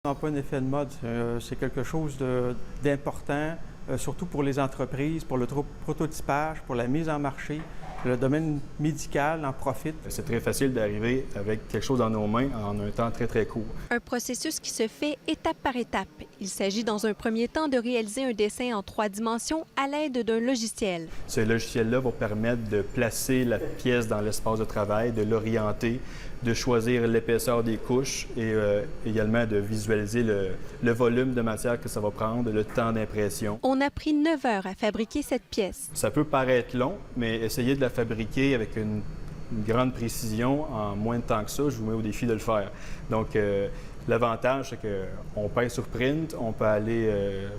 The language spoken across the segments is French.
Ça n'a pas un effet de mode, c'est quelque chose d'important, surtout pour les entreprises, pour le prototypage, pour la mise en marché. Le domaine médical en profite. C'est très facile d'arriver avec quelque chose dans nos mains en un temps très, très court. Un processus qui se fait étape par étape. Il s'agit dans un premier temps de réaliser un dessin en 3 dimensions à l'aide d'un logiciel. Ce logiciel-là va permettre de placer la pièce dans l'espace de travail, de l'orienter, de choisir l'épaisseur des couches et également de visualiser le volume de matière que ça va prendre, le temps d'impression. On a pris 9 heures à fabriquer cette pièce. Ça peut paraître long, mais essayez de la fabriquer avec une grande précision en moins de temps que ça, je vous mets au défi de le faire. Donc, l'avantage, c'est qu'on pèse sur print, on peut aller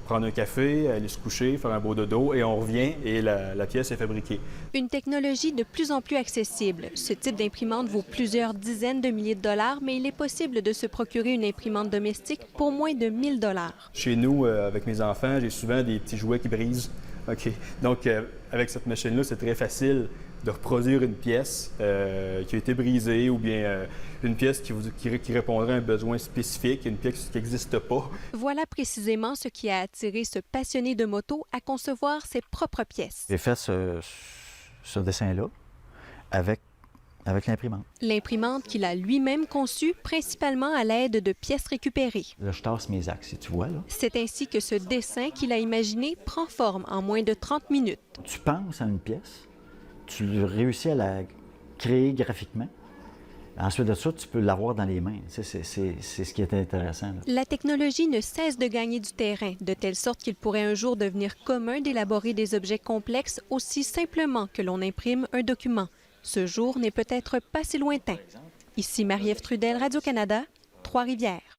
prendre un café, aller se coucher, faire un beau dodo, et on revient et la pièce est fabriquée. Une technologie de plus en plus accessible. Ce type d'imprimante vaut plusieurs dizaines de milliers de dollars, mais il est possible de se procurer une imprimante domestique pour moins de 1 000 $. Chez nous, avec mes enfants, j'ai souvent des petits jouets qui brisent. OK. Donc, avec cette machine-là, c'est très facile de reproduire une pièce qui a été brisée ou bien une pièce qui répondrait à un besoin spécifique, une pièce qui n'existe pas. Voilà précisément ce qui a attiré ce passionné de moto à concevoir ses propres pièces. J'ai fait ce dessin-là avec l'imprimante. L'imprimante qu'il a lui-même conçue principalement à l'aide de pièces récupérées. Là, je tasse mes axes, tu vois, là. C'est ainsi que ce dessin qu'il a imaginé prend forme en moins de 30 minutes. Tu penses à une pièce, tu réussis à la créer graphiquement. Ensuite de ça, tu peux l'avoir dans les mains. C'est ce qui est intéressant, là. La technologie ne cesse de gagner du terrain, de telle sorte qu'il pourrait un jour devenir commun d'élaborer des objets complexes aussi simplement que l'on imprime un document. Ce jour n'est peut-être pas si lointain. Ici Marie-Ève Trudel, Radio-Canada, Trois-Rivières.